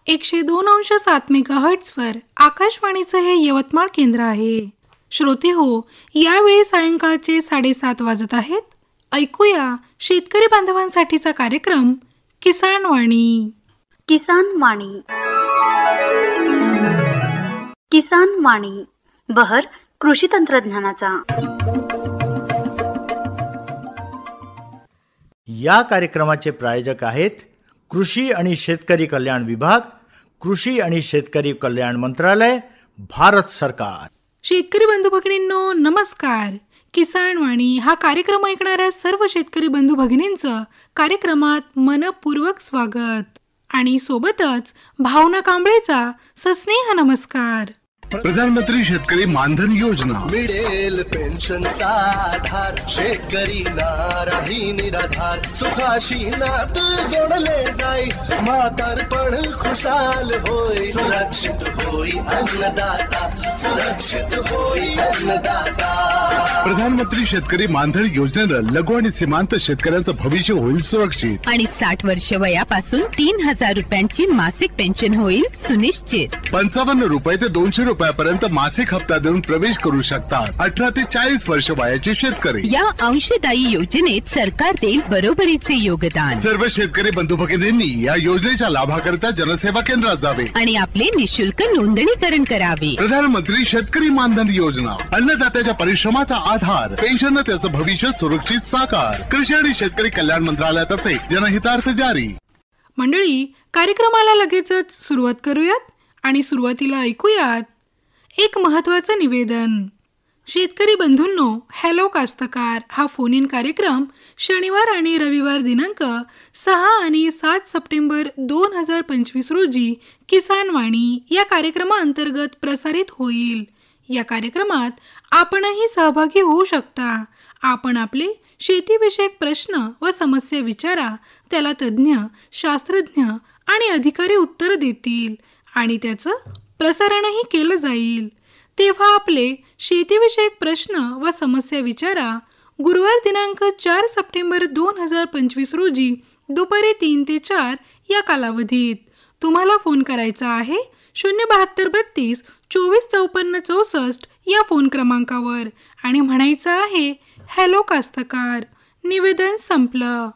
102.7 मेगाहर्ट्झवर आकाशवाणीचं हे यवतमाळ केंद्र आहे. श्रोते हो, यावेळी सायंकाळचे 7:30 वाजत आहेत. ऐकूया शेतकरी बांधवांसाठीचा कार्यक्रम किसान वाणी. किसान वाणी. किसान वाणी बहर कृषी तंत्रज्ञानाचा. या कार्यक्रमाचे प्रायोजक आहेत कृषी आणि शेतकरी कल्याण विभाग, कृषी आणि शेतकरी कल्याण मंत्रालय, भारत सरकार. शेतकरी बंधू भगिनींनो नमस्कार. किसान वाणी हा कार्यक्रम ऐकणाऱ्या सर्व शेतकरी बंधू भगिनींचं कार्यक्रमात मनपूर्वक स्वागत आणि सोबतच भावना कांबळेचा सस्नेह नमस्कार. प्रधानमंत्री शेतकरी मानधन योजना मिळेल पेन्शनचा आधार, शेतकरी नाराही निराधार, सुखाशी नात जोडले जाई, म्हातारपण खुशाल होई, सुरक्षित होई अन्नदाता, सुरक्षित होई अन्नदाता. प्रधानमंत्री शेतकरी मानधन योजनेनं लघु आणि सीमांत शेतकऱ्यांचं भविष्य होईल सुरक्षित आणि 60 वर्ष वयापासून 3,000 रुपयांची मासिक पेन्शन होईल सुनिश्चित. 55 रुपये ते 200 रुपयापर्यंत मासिक हप्ता देऊन प्रवेश करू शकतात 18 ते 40 वर्ष वयाचे शेतकरी. या अंशदायी योजनेत सरकार देईल बरोबरीचे योगदान. सर्व शेतकरी बंधू भगिनींनी या योजनेच्या लाभाकरिता जनसेवा केंद्रात जावे आणि आपले निशुल्क नोंदणीकरण करावे. प्रधानमंत्री शेतकरी मानधन योजना, अन्नदात्याच्या परिश्रमाचा आधार, पेन्शन त्याचं भविष्य सुरक्षित साकार. कृषी आणि शेतकरी कल्याण मंत्रालयातर्फे जनहितार्थ जारी. मंडळी, कार्यक्रमाला लगेचच सुरुवात करूयात आणि सुरुवातीला ऐकूयात एक महत्त्वाचं निवेदन. शेतकरी बंधूंनो, हॅलो कास्तकार हा फोन इन कार्यक्रम शनिवार आणि रविवार दिनांक 6 आणि 7 सप्टेंबर 2025 रोजी किसान वाणी या कार्यक्रमाअंतर्गत प्रसारित होईल. या कार्यक्रमात आपणही सहभागी होऊ शकता. आपण आपले शेतीविषयक प्रश्न व समस्या विचारा, त्याला तज्ज्ञ, शास्त्रज्ञ आणि अधिकारी उत्तर देतील आणि त्याचं प्रसारणही केलं जाईल. तेव्हा आपले शेतीविषयक प्रश्न व समस्या विचारा. गुरुवार दिनांक 4 सप्टेंबर 2025 रोजी दुपारी 3 ते 4 या कालावधीत. तुम्हाला फोन करायचा आहे 07232 2454 64 या फोन क्रमांकावर आणि म्हणायचं आहे हॅलो कास्तकार. निवेदन संपलं.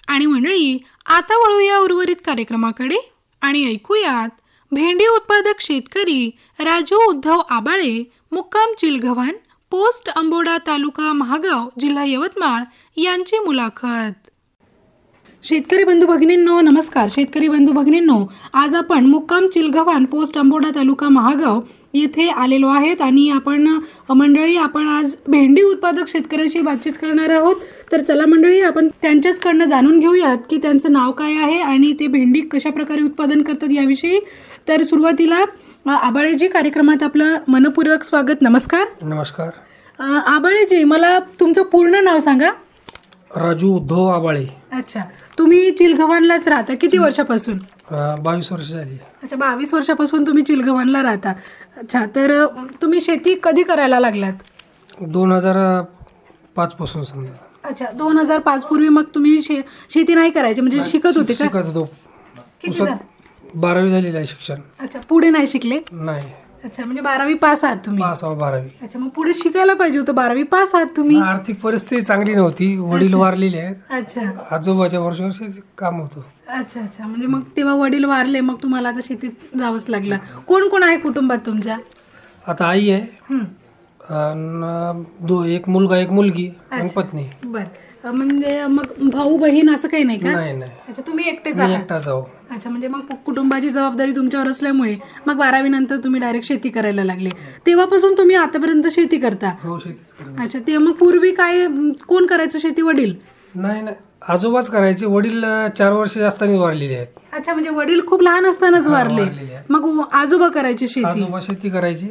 आणि मंडळी, आता वळूया उर्वरित कार्यक्रमाकडे आणि ऐकूयात भेंडी उत्पादक शेतकरी राजू उद्धव आबाळे, मुक्काम चिलगव्हाण, पोस्ट अंबोडा, तालुका महागाव, जिल्हा यवतमाळ यांची मुलाखत. शेतकरी बंधू भगिनींनो नमस्कार. शेतकरी बंधू भगिनींनो, आज आपण मुक्काम चिलगव्हाण, पोस्ट अंबोडा, तालुका महागाव येथे आलेलो आहेत आणि आपण आज भेंडी उत्पादक शेतकऱ्याशी बातचीत करणार आहोत. तर चला मंडळी, आपण त्यांच्याचकडनं जाणून घेऊयात की त्यांचं नाव काय आहे आणि ते भेंडी कशा प्रकारे उत्पादन करतात याविषयी. तर सुरुवातीला आबाळेजी, कार्यक्रमात आपलं मनपूर्वक स्वागत. नमस्कार. नमस्कार. आबाळेजी, मला तुमचं पूर्ण नाव सांगा. राजू उद्धव आबाळे. अच्छा, तुम्ही चिलगव्हाणलाच राहता किती वर्षापासून? 22 वर्ष झाली. अच्छा, 22 वर्षापासून तुम्ही चिलगव्हाणला राहता. अच्छा, तर तुम्ही शेती कधी करायला लागलात? 2005 पासून समजा. अच्छा, 2005 पूर्वी मग तुम्ही शेती नाही करायची, म्हणजे शिकत होते का? शिकत होतो. 12वी झालेलं आहे शिक्षण. अच्छा, पुढे नाही शिकले? नाही. अच्छा, म्हणजे 12वी पास आहात तुम्ही? पास आहो 12वी. अच्छा, मग पुढे शिकायला पाहिजे होतं. 12वी पास आहात तुम्ही. आर्थिक परिस्थिती चांगली नव्हती, वडील वारलेले आहेत. अच्छा, आजोबाच्या वर्षी काम होतं. अच्छा अच्छा, म्हणजे मग तेव्हा वडील वारले, मग तुम्हाला आता शेतीत जावंच लागलं. कोण कोण आहे कुटुंबात तुमच्या? आता आई आहे, एक मुलगा एक मुलगी आणि पत्नी. बर, म्हणजे मग भाऊ बहीण असं काही नाही का? नाही. अच्छा, तुम्ही एकटेच आहात? एकटाच आहो. अच्छा, म्हणजे मग कुटुंबाची जबाबदारी तुमच्यावर असल्यामुळे मग 12वी नंतर तुम्ही डायरेक्ट शेती करायला लागले. तेव्हापासून तुम्ही आतापर्यंत शेती करता? हो, शेती. अच्छा, ते मग पूर्वी काय कोण करायचं शेती? वडील? नाही, आजोबाच करायचे. वडील 4 वर्ष असताना वारलेले आहेत. अच्छा, म्हणजे वडील खूप लहान असतानाच वारले. मग आजोबा करायचे शेती? आजोबा शेती करायचे.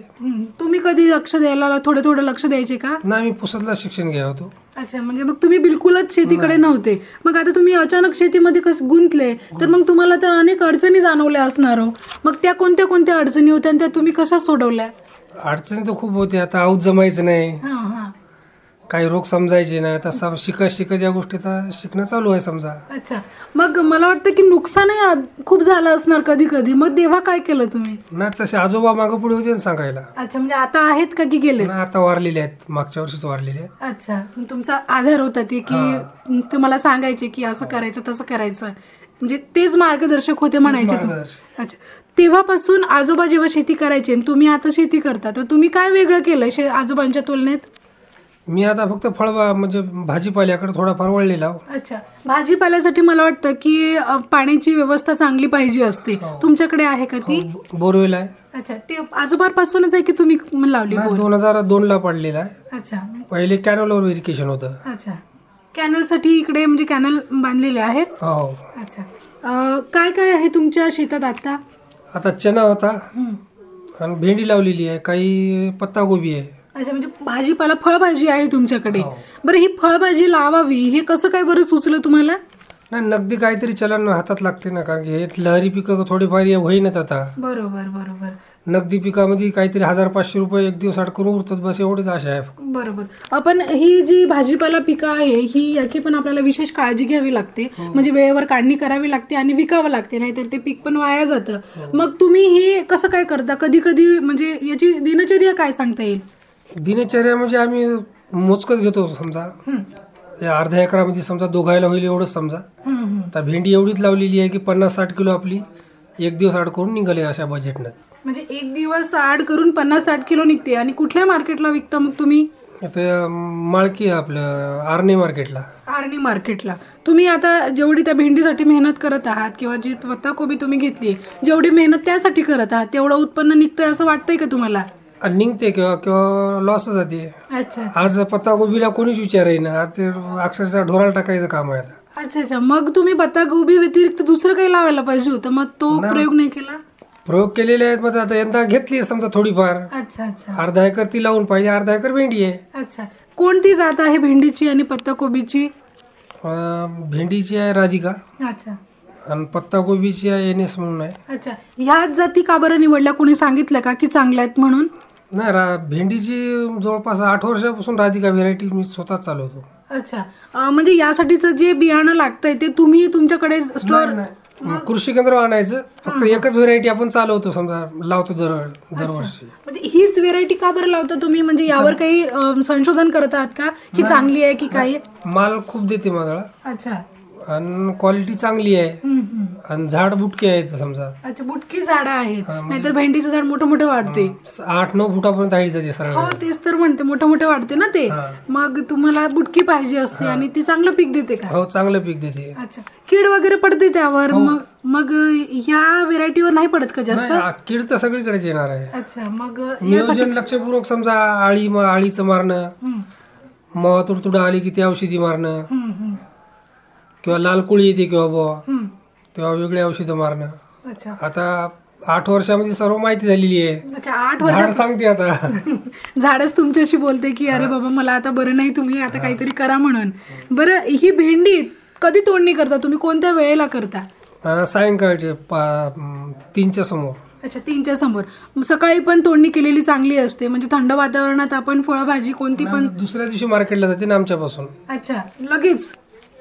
तुम्ही कधी लक्ष द्यायला, थोडं लक्ष द्यायचे का? नाही, मी पुसदला शिक्षण घ्या होतो. अच्छा, म्हणजे मग तुम्ही बिलकुलच शेतीकडे नव्हते. मग आता तुम्ही अचानक शेतीमध्ये कसं गुंतले, तर मग तुम्हाला तर अनेक अडचणी जाणवल्या असणार हो. मग त्या कोणत्या अडचणी होत्या आणि त्या तुम्ही कशा सोडवल्या? अडचणी तर खूप होत्या. आता आऊत जमायचं नाही, काही रोग समजायचे नाही. आता शिकत या गोष्टी तर शिकणं चालू आहे समजा. अच्छा, मग मला वाटतं की नुकसानही खूप झालं असणार कधी कधी, मग तेव्हा काय केलं तुम्ही? नाही तसे आजोबा मागं पुढे होते ना सांगायला. अच्छा, म्हणजे आता आहेत का की गेले? नाही, आता वारलेले आहेत, मागच्या वर्षीच वारलेले आहेत. अच्छा, तुमचा आधार होता ते की तुम्हाला सांगायचे की असं करायचं तसं करायचं, म्हणजे तेच मार्गदर्शक होते म्हणायचे तुम्ही. अच्छा, तेव्हापासून आजोबा जेव्हा शेती करायचे तुम्ही आता शेती करता, तर तुम्ही काय वेगळं केलं आजोबांच्या तुलनेत? मी आता फक्त म्हणजे भाजीपाल्याकडे थोडाफार वळलेला. अच्छा, भाजीपाल्यासाठी मला वाटतं की पाण्याची व्यवस्था चांगली पाहिजे असते. तुमच्याकडे आहे का ती? बोरवेल आहे. अच्छा, ते आजोबापासूनच आहे की तुम्ही लावली? 2002ला पडलेला आहे. अच्छा, पहिले कॅनलवर इरिगेशन होतं. अच्छा, कॅनलसाठी इकडे म्हणजे कॅनल बांधलेले आहेत. हो. अच्छा, काय काय आहे तुमच्या शेतात आता? आता चना होता आणि भेंडी लावलेली आहे, काही पत्तागोबी आहे. अच्छा, म्हणजे भाजीपाला फळभाजी आहे तुमच्याकडे. बरं, ही फळभाजी लावावी हे कसं काय बरं सुचलं तुम्हाला? नाही, नगदी काहीतरी चलन हातात लागते ना, कारण की हे लहरी पिकं थोडीफार होईनच आता. बरोबर बरोबर. नगदी पिकामध्ये काहीतरी 1500 रुपये एक दिवस अडकून उरतात, बस एवढीच आशा आहे. बरोबर. आपण ही जी भाजीपाला पिकं आहे ही याची पण आपल्याला विशेष काळजी घ्यावी लागते, म्हणजे वेळेवर काढणी करावी लागते आणि विकावं लागते, नाहीतर ते पीक पण वाया जातं. मग तुम्ही हे कसं काय करता? कधी कधी म्हणजे याची दिनचर्या काय सांगता येईल? दिनचर्या म्हणजे आम्ही मोजकच घेतो समजा, अर्ध्या एकरामध्ये समजा दोघायला होईल एवढंच समजा. आता भेंडी एवढीच लावलेली आहे की 50-60 किलो आपली एक दिवस आड करून निघाले अशा बजेटनं. म्हणजे एक दिवस आड करून 50-60 किलो निघते. आणि कुठल्या मार्केटला विकता मग तुम्ही? माळकी आपलं आर्णी मार्केटला. आर्णी मार्केटला. तुम्ही आता जेवढी त्या भेंडीसाठी मेहनत करत आहात किंवा जी पत्ताकोबी तुम्ही घेतली, जेवढी मेहनत त्यासाठी करत आहात तेवढं उत्पन्न निघतंय असं वाटतंय का तुम्हाला? निघते किंवा लॉस जाते. अच्छा, आज पत्तागोबीला कोणीच विचाराय ना, आज अक्षरशः ढोराला टाकायचं काम आहे. अच्छा अच्छा, मग तुम्ही पत्तागोबी व्यतिरिक्त दुसरं काही लावायला पाहिजे होतं, मग तो प्रयोग नाही केला? प्रयोग केलेले आहेत, मग आता यंदा घेतली समजा थोडीफार. अच्छा अच्छा. अर्धा एकर ती लावून पाहिजे, अर्धा एकर भेंडी आहे. अच्छा, कोणती जात आहे भेंडीची आणि पत्ताकोबीची? भेंडीची आहे राधिका. अच्छा, आणि पत्ताकोबीची आहे NS म्हणून आहे. अच्छा, ह्याच जाती का बरं निवडल्या? कोणी सांगितलं का की चांगल्या आहेत म्हणून? नाही, भेंडीची जवळपास 8 वर्षापासून राधिका व्हेरायटी मी स्वतः चालवतो. अच्छा, म्हणजे यासाठीचं जे बियाणं लागतंय ते तुम्ही तुमच्याकडे स्टोअर? कृषी केंद्र आणायचं, फक्त एकच व्हेरायटी आपण चालवतो समजा, लावतो दरवर्षी. म्हणजे हीच व्हेरायटी का बरं लावता तुम्ही? म्हणजे यावर काही संशोधन करत आहात का की चांगली आहे की काय? माल खूप देते मला. अच्छा, आणि क्वालिटी चांगली आहे आणि झाड बुटके आहेत समजा. अच्छा, बुटकी झाडं आहेत, नाहीतर भेंडीचं झाड मोठं मोठं वाढते. 8-9 फुटापर्यंत हाईट जाते सरळ. हो, तेच तर म्हणते, मोठं मोठं वाढते ना ते. मग तुम्हाला बुटकी पाहिजे असते आणि ती चांगलं पीक देते का? हो, चांगलं पीक देते. अच्छा, कीड वगैरे पडते त्यावर? मग ह्या व्हेरायटीवर नाही पडत का जास्त? कीड तर सगळीकडेच येणार आहे. अच्छा, मग नियोजन लक्षपूर्वक समजा, आळीचं मारणं, मग तुडतुडा आली की ती औषधी मारणं, किंवा लाल कुळी येते किंवा बुवा तेव्हा वेगळी औषधं मारणं. अच्छा, आता 8 वर्षामध्ये सर्व माहिती झालेली आहे. अच्छा, 8 वर्ष सांगते आता. झाडच तुमच्याशी बोलते की अरे बाबा मला आता बरं नाही, तुम्ही आता काहीतरी करा म्हणून. बरं, ही भेंडी कधी तोडणी करता तुम्ही? कोणत्या वेळेला करता? सायंकाळचे 3च्या समोर. अच्छा, 3च्या समोर. सकाळी पण तोडणी केलेली चांगली असते, म्हणजे थंड वातावरणात आपण फळभाजी कोणती पण दुसऱ्या दिवशी मार्केटला जाते ना आमच्यापासून. अच्छा, लगेच?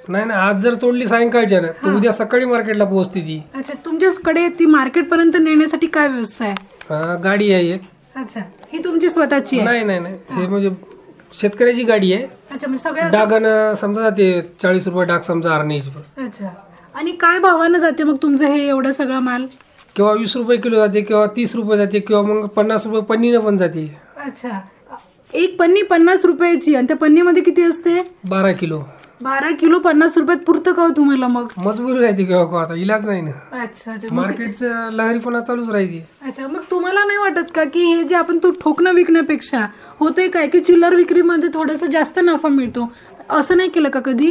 नाही, आज जर तोडली सायंकाळच्या ना तर उद्या सकाळी मार्केटला पोहोचते ती. अच्छा, तुमच्याकडे ती मार्केट पर्यंत नेण्यासाठी काय व्यवस्था आहे? गाडी आहे एक. अच्छा, ही तुमची स्वतःची आहे? नाही, हे म्हणजे शेतकऱ्याची गाडी आहे. अच्छा, म्हणजे सगळ्या डागन समजा जाते 40 रुपये डाग समजा आर्णीची. अच्छा, आणि काय भावानं जाते मग तुमचं हे एवढं सगळं माल? किंवा 20 रुपये किलो जाते, किंवा 30 रुपये जाते, किंवा मग 50 रुपये पन्नीनं पण जाते. अच्छा, एक पन्नी 50 रुपयाची, आणि त्या पन्नीमध्ये किती असते? 12 किलो. 12 किलो 50 रुपयात पुरतं का तुम्हाला? मग मजबुरी राहते किंवा आता इलाज नाही ना. अच्छा, मार्केटचं लहरीपणा चालूच राहते. अच्छा, मग तुम्हाला नाही वाटत का की हे जे आपण तो ठोकणं विकण्यापेक्षा होतंय काय की चिल्लर विक्रीमध्ये थोडासा जास्त नफा मिळतो? असं नाही केलं का कधी?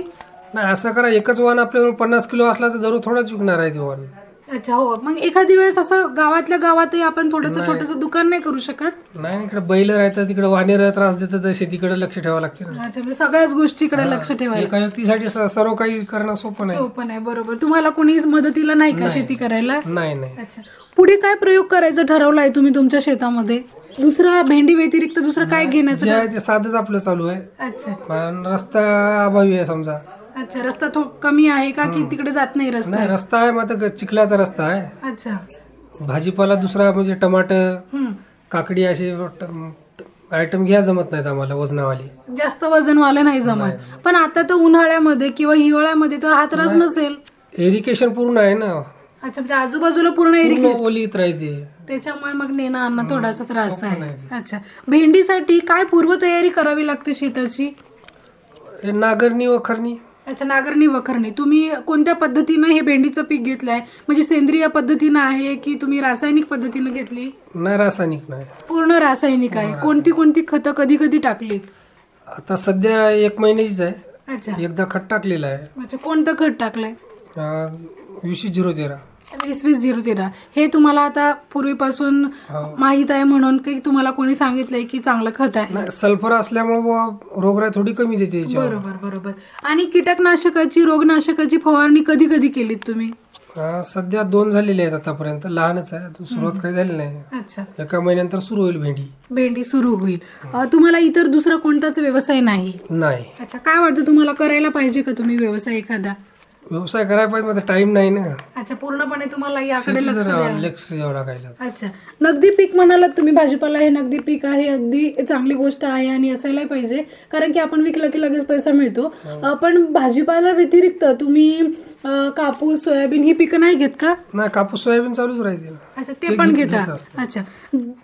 नाही, असं करा, एकच वाहन आपल्यावर 50 किलो असला तर दररोज थोडाच विकणार आहे ते वाहन. अच्छा, हो. मग एखादी वेळेस असं गावातल्या गावातही आपण थोडंसं छोटंसं दुकान नाही करू शकत? नाही, इकडे बैल राहतात, तिकडे वानेर त्रास देतात, तर शेतीकडे लक्ष ठेवावं लागते ना. अच्छा, म्हणजे सगळ्याच गोष्टीकडे लक्ष ठेवायला एका व्यक्तीसाठी सर्व काही करणं सोपं नाही. सोपं नाही. बरोबर. तुम्हाला कोणी मदतीला नाही का शेती करायला? नाही नाही. अच्छा, पुढे काय प्रयोग करायचं ठरवलाय तुम्ही तुमच्या शेतामध्ये? दुसरा भेंडी व्यतिरिक्त दुसरं काय घेण्याचं? जे आहे ते साधंच आपलं चालू आहे. अच्छा पण रस्ता अभावी आहे समजा. अच्छा, रस्ता कमी आहे का की तिकडे जात नाही रस्ता? नाही, रस्ता आहे मात्र चिखलाचा रस्ता आहे. अच्छा. भाजीपाला दुसरा म्हणजे टमाटर, काकडी असे आयटम घ्या जमत नाहीत आम्हाला वजनावाली. जास्त वजनवाले नाही जमत. पण आता तर उन्हाळ्यामध्ये किंवा हिवाळ्यामध्ये तर हा त्रास नसेल? इरिगेशन पूर्ण आहे ना. अच्छा, म्हणजे आजूबाजूला पूर्ण इरिगेशन ओलीत राहते, त्याच्यामुळे मग नेणं आणणं थोडासा त्रास आहे. अच्छा, भेंडीसाठी काय पूर्वतयारी करावी लागते शेताची? नांगरणी वखरणी. अच्छा, नांगरणी वखरणी. तुम्ही कोणत्या पद्धतीनं हे भेंडीचं पीक घेतलंय? म्हणजे सेंद्रिय पद्धतीनं आहे की तुम्ही रासायनिक पद्धतीनं घेतली? नाही, रासायनिक नाही, पूर्ण रासायनिक आहे. कोणती कोणती खतं कधी कधी टाकलीत? आता सध्या 1 महिन्याचीच आहे. अच्छा. एकदा खत टाकलेलं आहे. अच्छा, कोणतं खत टाकलंय? 20-013. 20-013. हे तुम्हाला आता पूर्वीपासून माहित आहे म्हणून की तुम्हाला कोणी सांगितलंय की चांगलं खत आहे? नाही, सल्फर असल्यामुळे रोगराई थोडी कमी देते. बरोबर बरोबर. आणि कीटकनाशकाची रोगनाशकाची फवारणी कधी कधी केलीत तुम्ही? सध्या 2 झालेले आहेत आतापर्यंत. लहानच आहे, अजून सुरुवात काही झाली नाही. अच्छा. 1 महिन्यानंतर सुरू होईल भेंडी सुरू होईल. तुम्हाला इतर दुसरा कोणताच व्यवसाय नाही? नाही. अच्छा, काय वाटतं तुम्हाला करायला पाहिजे का तुम्ही व्यवसाय एखादा? व्यवसाय करायला पाहिजे, माझा टाइम नाही ना. अच्छा, पूर्णपणे तुम्हाला याकडे लक्ष द्यावं लागायला. अच्छा, नगदी पीक म्हणालात तुम्ही, भाजीपाला हे नगदी पीक आहे, अगदी चांगली गोष्ट आहे आणि असायला पाहिजे, कारण की आपण विकलं की लगेच पैसा मिळतो. पण भाजीपाला व्यतिरिक्त तुम्ही कापूस, सोयाबीन ही पिकं नाही घेत का? नाही, कापूस सोयाबीन चालूच राहते. अच्छा, ते पण घेता. अच्छा,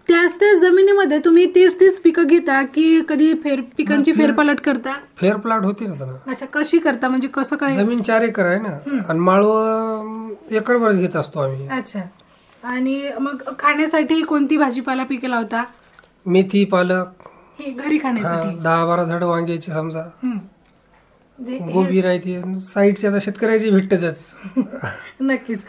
त्याच जमिनीमध्ये तुम्ही 30 पिकं घेता की कधी पिकांची फेरपालट करता? फेरप्लाट होते ना. अच्छा, कशी करता? म्हणजे कसं काय? जमीन 4 एकर आहे ना, आणि माळव एकरभर घेत असतो आम्ही. अच्छा, आणि मग खाण्यासाठी कोणती भाजीपाला पिके लावता? मेथी, पालक. हे घरी खाण्यासाठी 10-12 झाडं वांग्याची समजा, गोबी राहते. साईडच्या आता शेतकऱ्याची भेटतातच. नक्कीच.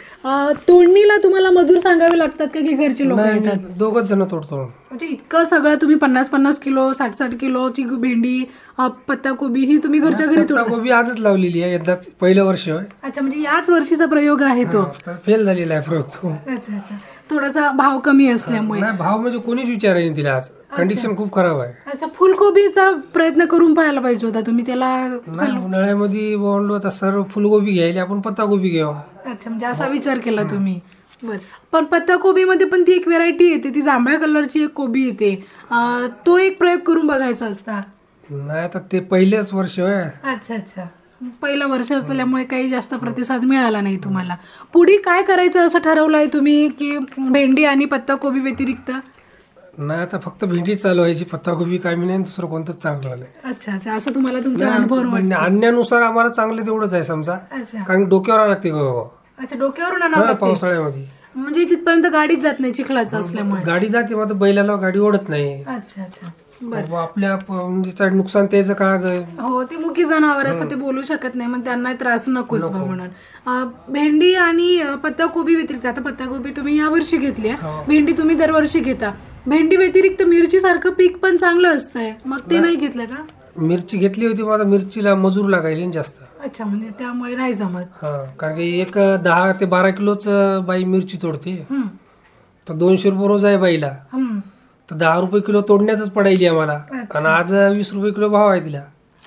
तोडणीला तुम्हाला मजूर सांगावे लागतात का की घरचे लोक येतात? 2 जण तोडतो. म्हणजे इतकं सगळं तुम्ही 50-50 किलो 60-60 किलोची भेंडी, पत्ताकोबी ही तुम्ही घरच्या घरी तोडता? पत्ताकोबी आजच लावलेली आहे, यंदा पहिलं वर्ष आहे. अच्छा, म्हणजे याच वर्षीचा प्रयोग आहे तो? फेल झालेला आहे प्रयोग तो. अच्छा अच्छा, थोडासा भाव कमी असल्यामुळे? भाव म्हणजे कोणीच विचारायला तिला, आज कंडिशन खूप खराब आहे. अच्छा, फुलकोबीचा प्रयत्न करून पाहायला पाहिजे होता तुम्ही त्याला. उन्हाळ्यामध्ये बोललो आता सर्व फुलगोबी घ्यायला, आपण पत्ताकोबी घ्यावं. अच्छा, म्हणजे असा विचार केला तुम्ही. बर, पण पत्ताकोबी मध्ये पण ती एक व्हेरायटी येते, ती जांभळ्या कलरची एक कोबी येते, तो एक प्रयोग करून बघायचा असता. नाही, आता ते पहिलेच वर्ष आहे. अच्छा अच्छा, पहिलं वर्ष असल्यामुळे काही जास्त प्रतिसाद मिळाला नाही तुम्हाला. पुढे काय करायचं असं ठरवलंय तुम्ही की भेंडी आणि पत्ताकोबी व्यतिरिक्त? नाही, आता फक्त भेंडी चालवायची, पत्ताकोबी काय मी नाही, दुसरं कोणतंच चांगलं नाही. अच्छा अच्छा, असं तुम्हाला तुमच्या अनुभव आणण्यानुसार आम्हाला चांगलं तेवढंच आहे समजा. अच्छा, कारण डोक्यावर लागते. अच्छा, डोक्यावरून आणावं लागते पावसाळ्यामध्ये. म्हणजे तिथपर्यंत गाडीच जात नाही चिखलाचं असल्यामुळे? गाडी जाते, मात्र बैलाला गाडी ओढत नाही. अच्छा अच्छा, आपल्या म्हणजे नुकसान त्याचं काय? हो, ते मुकी जनावर असतात, ते बोलू शकत नाही, मग त्यांना त्रास नकोच म्हणून. भेंडी आणि पत्ताकोबी व्यतिरिक्त, आता पत्ताकोबी तुम्ही यावर्षी घेतली, भेंडी तुम्ही दरवर्षी घेता. भेंडी व्यतिरिक्त मिरची सारखं पीक पण चांगलं असतंय, मग ते नाही घेतलं का? मिरची घेतली होती, माझा मिरचीला मजूर लागायला जास्त. अच्छा, म्हणजे त्यामुळे नाही जमत. कारण की एक 10 ते 12 किलोच बाई मिरची तोडते, तर 200 रुपये रोज आहे बाईला, तर 10 रुपये किलो तोडण्यातच पडायली आम्हाला. आणि आज 20 रुपये किलो भाव आहे तिला.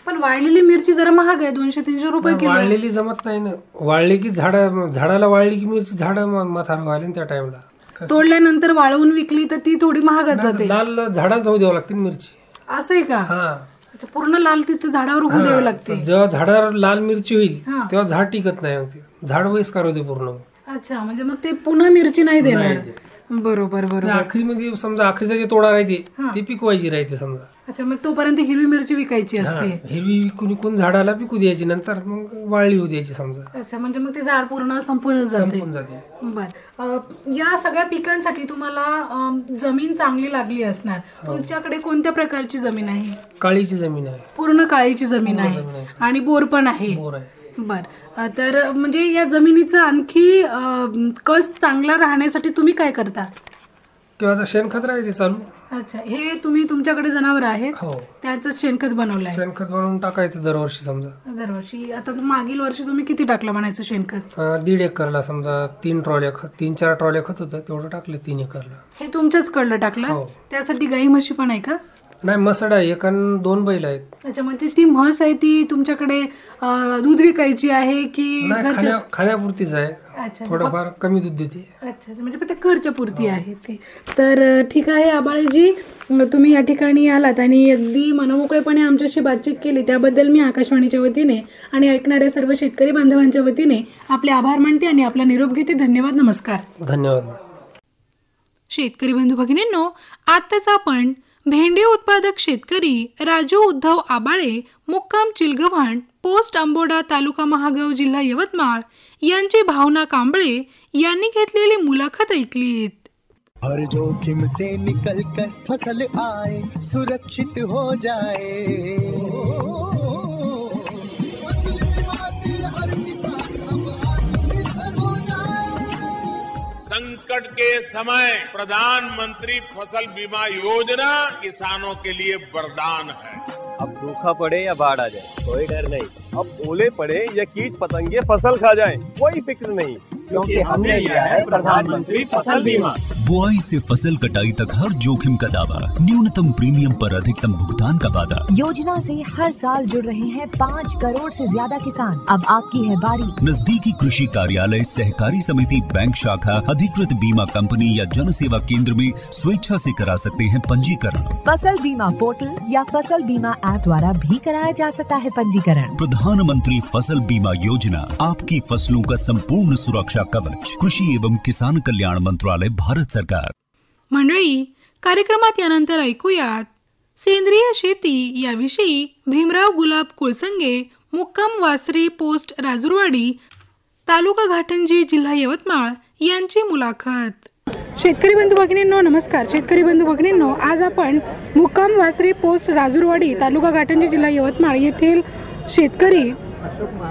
पण वाळलेली मिरची जरा महाग आहे, 200-300 रुपये किलो. वाळलेली जमत नाही ना, वाळली की झाडाला वाळली की मिरची झाड माथार व्हायला त्या टाइमला. तोडल्यानंतर वाळवून विकली तर ती थोडी महागच जाते. लाल झाडाला जाऊ द्यावं लागते मिरची. असं आहे का? पूर्ण लाल तिथे झाडावर उभं द्यावं लागते. जेव्हा झाडावर लाल मिरची होईल तेव्हा झाड टिकत नाही, झाड वयस्कार होते पूर्ण. अच्छा, म्हणजे मग ते पुन्हा मिरची नाही देणार. बरोबर बरोबर. आखरीमध्ये समजा आखरीचा जे तोडा राहते ती पिकवायची राहते समजा. अच्छा, मग तोपर्यंत हिरवी मिरची विकायची असते. हिरवी विकून झाडाला पिकू द्यायची, नंतर मग वाळली होऊ द्यायची समजा. अच्छा, म्हणजे मग ते झाड पूर्ण संपून जाते. बर, या सगळ्या पिकांसाठी तुम्हाला जमीन चांगली लागली असणार. तुमच्याकडे कोणत्या प्रकारची जमीन आहे? काळीची जमीन आहे, पूर्ण काळीची जमीन आहे, आणि बोर पण आहे. बर, तर म्हणजे या जमिनीचं आणखी कस चांगला राहण्यासाठी तुम्ही काय करता? किंवा आता शेणखत राहते चालू. अच्छा, हे तुम्ही तुमच्याकडे जनावर आहेत हो, त्याचं शेणखत बनवलं आहे? शेणखत बनवून टाकायचं दरवर्षी. समजा दरवर्षी. आता मागील वर्षी तुम्ही किती टाकलं म्हणायचं शेणखत? 1.5 एकरला समजा 3 ट्रॉल्या खत, 3-4 ट्रॉल्या खत होतं, तेवढं टाकलं 3 एकरला. हे तुमच्याच कडलं टाकलं? हो. त्यासाठी गाई म्हशी पण आहे का? नाही, मसड आहे, 1 आणि 2 बैल आहेत. अच्छा, म्हणजे ती म्हस आहे ती तुमच्याकडे दूध विकायची आहे की घरच्या? खाण्यापुरतीच आहे. अच्छा, थोडंफार कमी दूध देते. अच्छा, म्हणजे फक्त घरच्या पुरती आहे ते. तर ठीक आहे आबाळेजी, तुम्ही या ठिकाणी आलात आणि अगदी मनमोकळेपणे आमच्याशी बातचीत केली त्याबद्दल मी आकाशवाणीच्या वतीने आणि ऐकणाऱ्या सर्व शेतकरी बांधवांच्या वतीने आपले आभार मानते आणि आपला निरोप घेते. धन्यवाद, नमस्कार. धन्यवाद. शेतकरी बंधू भगिनींनो, आत्ताच आपण भेंडी उत्पादक शेतकरी राजू उद्धव आबाळे, मुक्काम चिलगव्हाण, पोस्ट आंबोडा, तालुका महागाव, जिल्हा यवतमाळ यांची भावना कांबळे यांनी घेतलेली मुलाखत ऐकलीत. हर जोखिम से निकल कर फसल आए, सुरक्षित हो जाए, फसल बीमा से हर किसान अब आत्मनिर्भर हो जाए। संकट के समय प्रधानमंत्री फसल बीमा योजना किसानों के लिए वरदान है। अब सूखा पड़े या बाढ़ आ जाए कोई डर नहीं, अब ओले पड़े या कीट पतंगे फसल खा जाए कोई फिक्र नहीं, क्योंकि हमने लिया है प्रधानमंत्री फसल बीमा। बुआई से फसल कटाई तक हर जोखिम का दावा, न्यूनतम प्रीमियम पर अधिकतम भुगतान का वादा। योजना से हर साल जुड़ रहे हैं 5 करोड़ से ज्यादा किसान। अब आपकी है बारी। नजदीकी कृषि कार्यालय, सहकारी समिति, बैंक शाखा, अधिकृत बीमा कंपनी या जन सेवा केंद्र में स्वेच्छा से करा सकते हैं पंजीकरण। फसल बीमा पोर्टल या फसल बीमा ऐप द्वारा भी कराया जा सकता है पंजीकरण। प्रधानमंत्री फसल बीमा योजना, आपकी फसलों का संपूर्ण सुरक्षा कवच। कृषि एवं किसान कल्याण मंत्रालय, भारत सरकार। मंडळी, कार्यक्रमात यानंतर ऐकूयात सेंद्रिय शेती याविषयी भीमराव गुलाब कुळसंगे, मुक्काम वासरी, पोस्ट राजुरवाडी, तालुका घाटंजी, जिल्हा यवतमाळ यांची मुलाखत. शेतकरी बंधू भगिनींनो नमस्कार. शेतकरी बंधू भगिनींनो, आज आपण मुक्काम वासरी, पोस्ट राजुरवाडी, तालुका घाटंजी, जिल्हा यवतमाळ येथील शेतकरी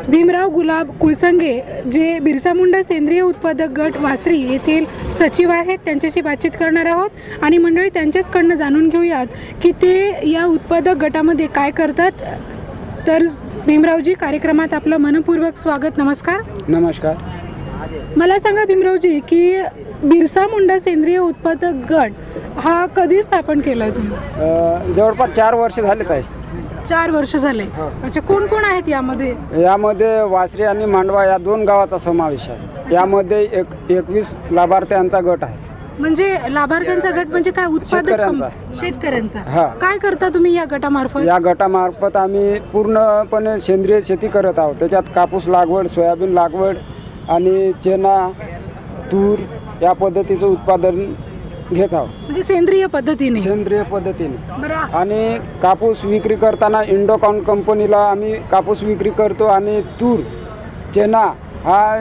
भीमराव गुलाब कुळसंगे, जे बिरसा मुंडा सेंद्रिय उत्पादक गट वासरी येथील सचिव आहेत, त्यांच्याशी बातचीत करणार आहोत आणि मंडळी त्यांच्याचकडनं जाणून घेऊयात की ते या उत्पादक गटामध्ये काय करतात. तर भीमरावजी, कार्यक्रमात आपलं मनपूर्वक स्वागत. नमस्कार. नमस्कार. मला सांगा भीमरावजी की बिरसा मुंडा सेंद्रिय उत्पादक गट हा कधी स्थापन केला तुम्ही? जवळपास 4 वर्ष झालेत आहे. 4 वर्ष झाले. अच्छा, कोण कोण आहेत यामध्ये? यामध्ये वासरी आणि मांडवा या 2 गावाचा समावेश आहे. यामध्ये 21 लाभार्थ्यांचा गट आहे. म्हणजे लाभार्थ्यांचा गट म्हणजे काय? उत्पादक शेतकऱ्यांचा. काय करता तुम्ही या गटामार्फत? या गटामार्फत आम्ही पूर्णपणे सेंद्रिय शेती करत आहोत. त्याच्यात कापूस लागवड, सोयाबीन लागवड आणि चणा, तूर या पद्धतीचं उत्पादन घेत आहोत. म्हणजे सेंद्रिय पद्धतीने. सेंद्रिय पद्धतीने. आणि कापूस विक्री करताना इंडोकॉन कंपनीला आम्ही कापूस विक्री करतो आणि तूर, चणा हा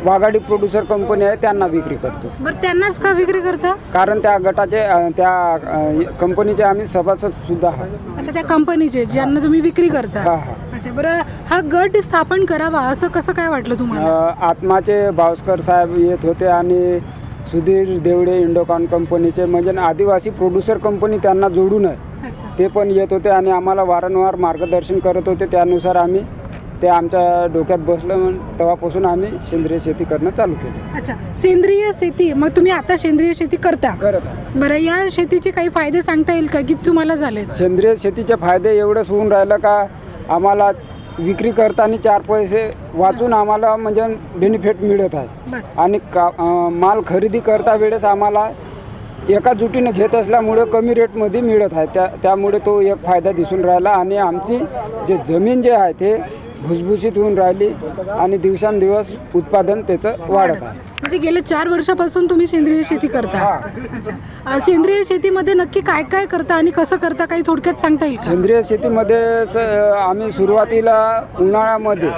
वाघाडी प्रोड्युसर कंपनी आहे त्यांना विक्री करतो. बरं, त्यांनाच का विक्री करता? कारण त्या गटाचे, त्या कंपनीचे आम्ही सभासद सुद्धा आहोत. अच्छा, त्या कंपनीचे ज्यांना तुम्ही विक्री करता. अच्छा, बरं, हा गट स्थापन करावा असं कसं काय वाटलं तुम्हाला? आत्माचे भावस्कर साहेब येत होते आणि सुधीर देवडे इंडोकॉन कंपनीचे, म्हणजे आदिवासी प्रोड्युसर कंपनी त्यांना जोडून आहे, ते पण येत होते आणि आम्हाला वारंवार मार्गदर्शन करत होते. त्यानुसार आम्ही ते आमच्या डोक्यात बसलं, तेव्हापासून आम्ही सेंद्रिय शेती करणं चालू केलं. अच्छा, सेंद्रिय शेती. मग तुम्ही आता सेंद्रिय शेती करता? बरं, या शेतीचे काही फायदे सांगता येईल का? किती तुम्हाला झाले? सेंद्रिय शेतीचे फायदे एवढंच होऊन राहिलं का आम्हाला विक्री करताना 4 पैसे वाचून आम्हाला म्हणजे बेनिफिट मिळत आहे. आणि माल खरेदी करता वेळेस आम्हाला एका जुटीनं घेत असल्यामुळे कमी रेटमध्ये मिळत आहे. त्यामुळे तो एक फायदा दिसून राहिला. आणि आमची जे जमीन जे आहे ते भुसभुशीत होऊन राहिली आणि दिवसांदिवस उत्पादन त्याचं वाढत आहे. म्हणजे गेल्या 4 वर्षापासून तुम्ही सेंद्रिय शेती करता? अच्छा, सेंद्रिय शेतीमध्ये नक्की काय काय करता आणि कसं करता, काही थोडक्यात सांगता येईल? सेंद्रिय शेतीमध्ये आम्ही सुरुवातीला उन्हाळ्यामध्ये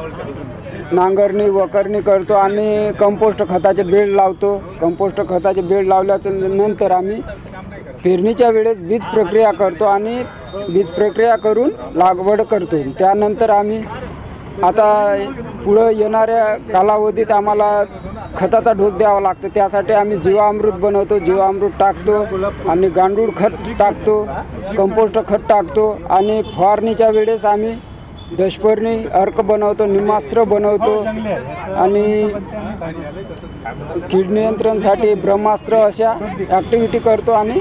नांगरणी वखरणी करतो आणि कंपोस्ट खताचे बेड लावतो. कंपोस्ट खताचे बेड लावल्याच्या नंतर आम्ही पेरणीच्या वेळेस बीज प्रक्रिया करतो आणि बीज प्रक्रिया करून लागवड करतो. त्यानंतर आम्ही आता पुढं येणाऱ्या कालावधीत आम्हाला खताचा डोस द्यावा लागतो. त्यासाठी आम्ही जीवामृत बनवतो, जीवामृत टाकतो आणि गांडूळ खत टाकतो, कंपोस्ट खत टाकतो आणि फवारणीच्या वेळेस आम्ही दशपर्णी अर्क बनवतो, निमास्त्र बनवतो आणि कीड नियंत्रणसाठी ब्रह्मास्त्र अशा ॲक्टिव्हिटी करतो आणि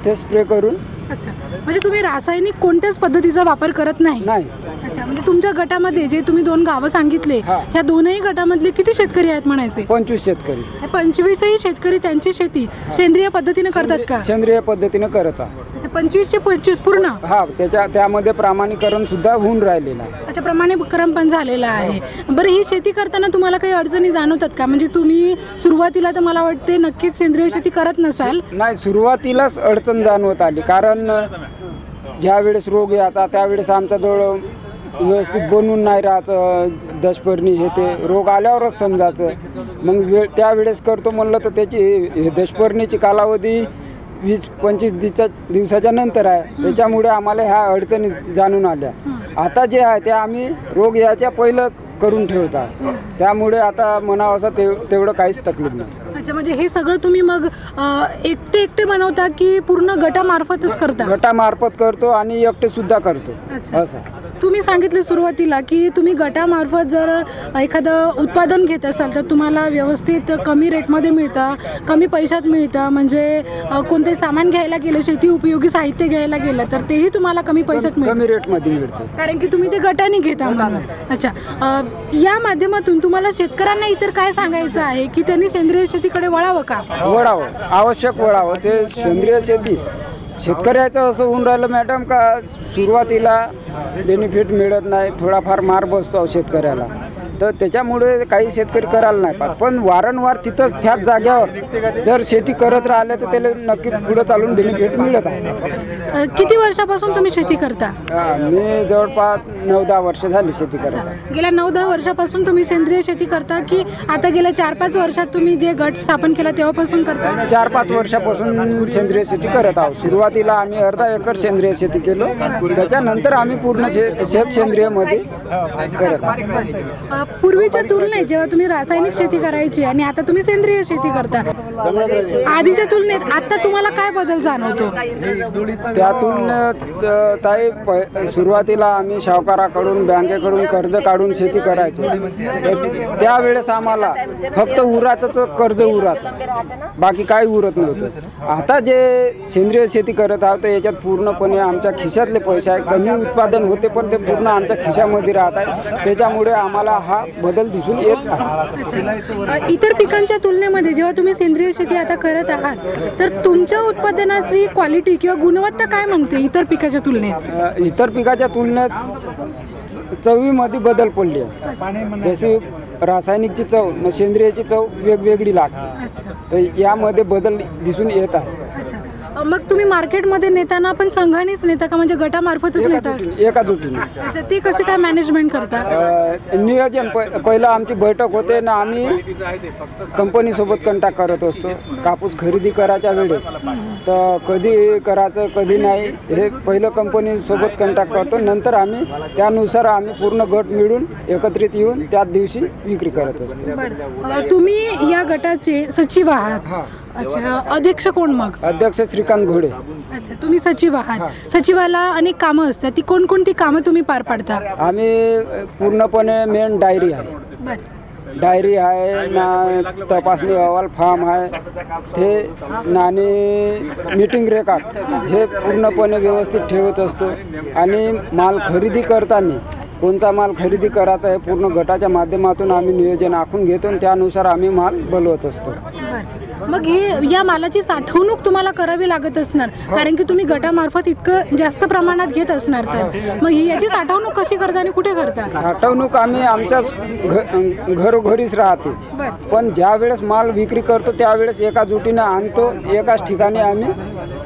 ते स्प्रे करून. अच्छा, म्हणजे तुम्ही रासायनिक कोणत्याच पद्धतीचा वापर करत नाही? नाही. अच्छा, म्हणजे तुमच्या गटामध्ये जे तुम्ही 2 गावं सांगितले, ह्या दोनही गटामधले किती शेतकरी आहेत म्हणायचे? 25 शेतकरी. हे 25ही शेतकरी त्यांची शेती सेंद्रिय पद्धतीने करतात का? सेंद्रिय पद्धतीने करतात. अच्छा, 25चे 25 पूर्ण? हा, त्यामध्ये प्रमाणीकरण सुद्धा होऊन राहिलेलं आहे. अच्छा, प्रमाणीकरण पण झालेलं आहे. बरं, ही शेती करताना तुम्हाला काही अडचणी जाणवतात का? म्हणजे तुम्ही सुरुवातीला तर मला वाटते नक्कीच सेंद्रिय शेती करत नसाल. नाही, सुरुवातीलाच अडचण जाणवत आली, कारण ज्या वेळेस रोग यायचा त्यावेळेस आमच्याजवळ व्यवस्थित बनवून नाही राहायचं. दशपर्णी हे ते रोग आल्यावरच समजायचं. मग त्यावेळेस करतो म्हणलं तर त्याची दशपर्णीची कालावधी 20-25 दिवसाच्या नंतर आहे. त्याच्यामुळे आम्हाला ह्या अडचणी जाणून आल्या. आता जे आहे ते आम्ही रोग याच्या पहिलं करून ठेवता, त्यामुळे आता म्हणावं असं तेवढं काहीच तकलीफ नाही. अच्छा, म्हणजे हे सगळं तुम्ही मग एकटे बनवता की पूर्ण गटामार्फतच करता? गटामार्फत करतो आणि एकटे सुद्धा करतो. असं तुम्ही सांगितले सुरुवातीला की तुम्ही गटामार्फत जर एखादं उत्पादन घेत असाल तर तुम्हाला व्यवस्थित कमी रेटमध्ये मिळतं, कमी पैशात मिळतं. म्हणजे कोणते सामान घ्यायला गेलं, शेती उपयोगी साहित्य घ्यायला गेलं तर तेही तुम्हाला कमी पैशात मिळतं, कमी रेटमध्ये मिळतं, कारण की तुम्ही ते गटाने घेता म्हणून. अच्छा, या माध्यमातून तुम्हाला शेतकऱ्यांना इतर काय सांगायचं आहे की त्यांनी सेंद्रिय शेतीकडे वळावं का? वळावं, आवश्यक वळावं. ते सेंद्रिय शेती शेतकऱ्याचं असं होऊन राहिलं मॅडम का सुरुवातीला बेनिफिट मिळत नाही, थोडाफार मार बसतो शेतकऱ्याला, तर त्याच्यामुळे काही शेतकरी करायला नाही पाहत. पण वारंवार तिथंच त्याच जाग्यावर जर शेती करत राहिले तर त्याला नक्की पुढे चालून बेनिफिट मिळत आहे. किती वर्षापासून तुम्ही शेती करता? मी जवळपास 9-10 वर्ष झाली शेती करता. गेल्या 9-10 वर्षापासून तुम्ही सेंद्रिय शेती करता की आता गेल्या 4-5 वर्षात तुम्ही जे गट स्थापन केला तेव्हापासून करता? 4-5 वर्षापासून सेंद्रिय शेती करत आहोत. सुरुवातीला आम्ही अर्धा एकर सेंद्रिय शेती केलो, त्याच्यानंतर आम्ही पूर्ण शेत सेंद्रियमध्ये करत आहोत. पूर्वीच्या तुलनेत जेव्हा तुम्ही रासायनिक शेती करायची आणि आता तुम्ही सेंद्रिय शेती करता, आधीच्या तुलनेत आता तुम्हाला काय बदल जाणवतो? त्या तुलनेत ताई सुरुवातीला आम्ही सावकाराकडून बँकेकडून कर्ज काढून शेती करायची. त्यावेळेस आम्हाला फक्त उराचं कर्ज उराचं, बाकी काही उरत नव्हतं. आता जे सेंद्रिय शेती करत आहोत याच्यात पूर्णपणे आमच्या खिशातले पैसे आहे. कमी उत्पादन होते पण ते पूर्ण आमच्या खिशामध्ये राहत आहे. त्याच्यामुळे आम्हाला हा बदल दिसून येत आहे. इतर पिकांच्या तुलनेमध्ये जेव्हा तुम्ही सेंद्रिय शेती आता करत आहात तर तुमच्या उत्पादनाची क्वालिटी किंवा गुणवत्ता काय म्हणते इतर पिकाच्या तुलनेत? इतर पिकाच्या तुलनेत चवीमध्ये बदल पडली आहे. जशी रासायनिकची चव न सेंद्रियची चव वेगवेगळी लागते, तर यामध्ये बदल दिसून येत आहे. मग तुम्ही मार्केटमध्ये नेताना पण संघानेच नेता का, म्हणजे गटामार्फतच नेता? एकाजुटीने. अच्छा, ते कसे काय मॅनेजमेंट करता? नियोजन पहिलं आमची बैठक होते ना, आम्ही कंपनीसोबत कॉन्टॅक्ट करत असतो कापूस खरेदी करायच्या वेळेस. तर कधी करायचं कधी नाही हे पहिलं कंपनीसोबत कॉन्टॅक्ट करतो, नंतर आम्ही त्यानुसार आम्ही पूर्ण गट मिळून एकत्रित येऊन त्याच दिवशी विक्री करत असतो. बरं, तुम्ही या गटाचे सचिव आहात? अच्छा, अध्यक्ष कोण मग? अध्यक्ष श्रीकांत घोडे. अच्छा, तुम्ही सचिव आहात. सचिवाला अनेक कामं असतात, ती कोणकोणती कामं तुम्ही पार पाडता? आम्ही पूर्णपणे मेन डायरी आहे. डायरी आहे ना, तपासणी अहवाल फॉर्म आहे ते आणि मीटिंग रेकॉर्ड हे पूर्णपणे व्यवस्थित ठेवत असतो. आणि माल खरेदी करताना कोणता माल खरेदी करायचा आहे पूर्ण गटाच्या माध्यमातून आम्ही नियोजन आखून घेतो आणि त्यानुसार आम्ही माल बोलवत असतो. मग हे या मालाची साठवणूक तुम्हाला करावी लागत असणार, कारण की तुम्ही गटामार्फत इतकं जास्त प्रमाणात घेत असणार, तर मग याची साठवणूक कशी करता आणि कुठे करता? साठवणूक आम्ही आमच्याच घरोघरीच राहते, पण ज्या वेळेस माल विक्री करतो त्यावेळेस एका जुटीनं आणतो, एकाच ठिकाणी आम्ही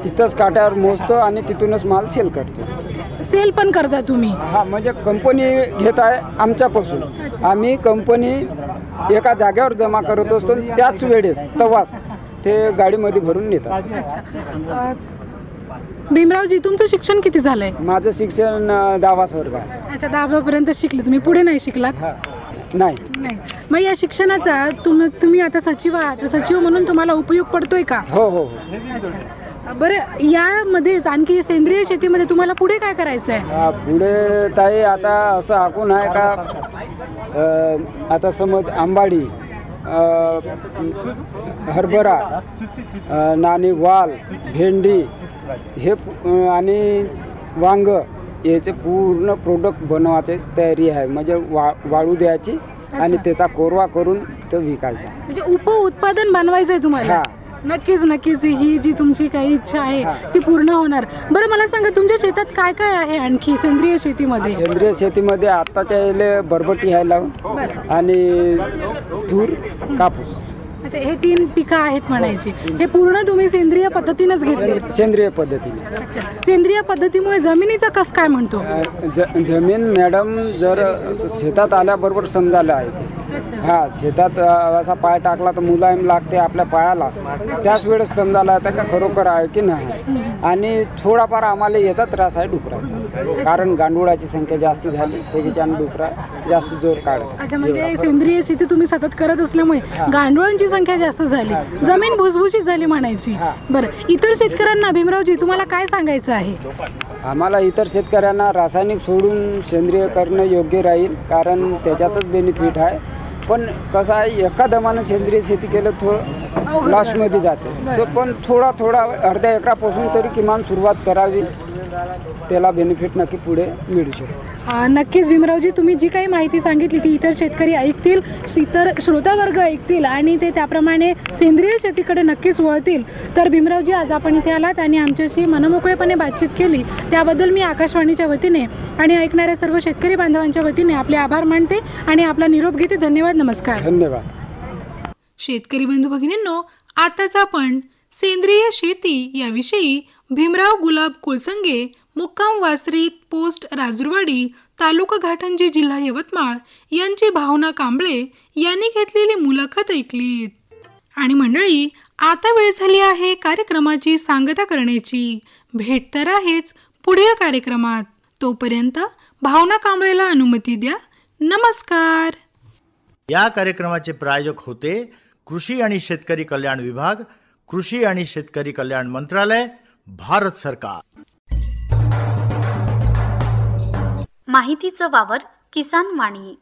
तिथंच काट्यावर मोजतो आणि तिथूनच माल सेल करतो. सेल पण करता तुम्ही? हा, म्हणजे कंपनी घेत आहे आमच्यापासून, आम्ही कंपनी एका जागेवर जमा करत असतो, त्याच वेळेस तवाच ते गाडीमध्ये भरून नेतात. भीमरावजी, तुमचं शिक्षण किती झालंय? माझं शिक्षण 10वा वर्ग आहे. अच्छा, 10वीपर्यंत शिकले तुम्ही, पुढे नाही शिकलात? नाही. मग या शिक्षणाचा तुम्ही आता सचिव आहात, सचिव म्हणून तुम्हाला उपयोग पडतोय का? हो हो. अच्छा, बरं, यामध्येच आणखी सेंद्रिय शेतीमध्ये तुम्हाला पुढे काय करायचं आहे? पुढे ताई आता असं आखून आहे का, आता समज आंबाडी, हरभरा, नाणी, वाल, भेंडी हे आणि वांग याचे पूर्ण प्रोडक्ट बनवायची तयारी आहे. म्हणजे वाळू द्यायची आणि त्याचा कोरवा करून तो विकायचा. म्हणजे उपउत्पादन बनवायचं आहे तुम्हाला? नक्कीच नक्कीच, ही जी तुमची काही इच्छा आहे ती पूर्ण होणार. बरं, मला सांगा, तुमच्या शेतात काय काय आहे आणखी सेंद्रिय शेतीमध्ये? सेंद्रिय शेतीमध्ये आत्ताच्या याला बरबटी आहे लावून, आणि तूर, कापूस. अच्छा, हे 3 पिकं आहेत म्हणायची. हे पूर्ण तुम्ही सेंद्रिय पद्धतीनेच घेतले? सेंद्रिय पद्धतीने. अच्छा, सेंद्रिय पद्धतीमुळे जमिनीचा कस काय म्हणतो? जमीन मॅडम जर शेतात आल्याबरोबर समजायला आहे. हा, शेतात असा पाय टाकला तर मुलायम लागते आपल्या पायाला, त्याच वेळेस समजायला येतं का खरोखर आहे की नाही. आणि थोडाफार आम्हाला याचा त्रास आहे डुकराचा, कारण गांडुळाची संख्या जास्त झाली, त्याच्याने डुकरा जास्त जोर काढत. अच्छा, म्हणजे सेंद्रिय शेती तुम्ही सतत करत असल्यामुळे गांडुळांची संख्या जास्त झाली, जमीन भुसभुशीत झाली म्हणायची. बरं, इतर शेतकऱ्यांना भीमरावजी तुम्हाला काय सांगायचं आहे? आम्हाला इतर शेतकऱ्यांना रासायनिक सोडून सेंद्रिय करणं योग्य राहील, कारण त्याच्यातच बेनिफिट आहे. पण कसं आहे, एका दमानं सेंद्रिय शेती केलं थोडं लॉसमध्ये जाते. पण थोडा अर्ध्या एकरापासून तरी किमान सुरुवात करावी, त्याला बेनिफिट नक्की पुढे मिळू शकतो. नक्कीच भीमरावजी, तुम्ही जी काही माहिती सांगितली ती इतर शेतकरी ऐकतील, इतर श्रोतावर्ग ऐकतील आणि ते त्याप्रमाणे सेंद्रिय शेतीकडे नक्कीच वळतील. तर भीमरावजी, आज आपण इथे आलात आणि आमच्याशी मनमोकळेपणे बातचीत केली, त्याबद्दल मी आकाशवाणीच्या वतीने आणि ऐकणाऱ्या सर्व शेतकरी बांधवांच्या वतीने आपले आभार मानते आणि आपला निरोप घेते. धन्यवाद. नमस्कार. धन्यवाद. शेतकरी बंधू भगिनींनो, आताच आपण सेंद्रिय शेती याविषयी भीमराव गुलाब कोळसंगे, मुक्काम वासरीत, पोस्ट राजुरवाडी, तालुका घाटंजी, जिल्हा यवतमाळ यांची भावना कांबळे यांनी घेतलेली मुलाखत ऐकलीत. आणि मंडळी, आता वेळ झाली आहे कार्यक्रमाची सांगता करण्याची. भेट तर आहेच पुढील कार्यक्रमात. तोपर्यंत भावना कांबळेला अनुमती द्या. नमस्कार. या कार्यक्रमाचे प्रायोजक होते कृषी आणि शेतकरी कल्याण विभाग, कृषी आणि शेतकरी कल्याण मंत्रालय, भारत सरकार. माहितीचा वावर किसान वाणी.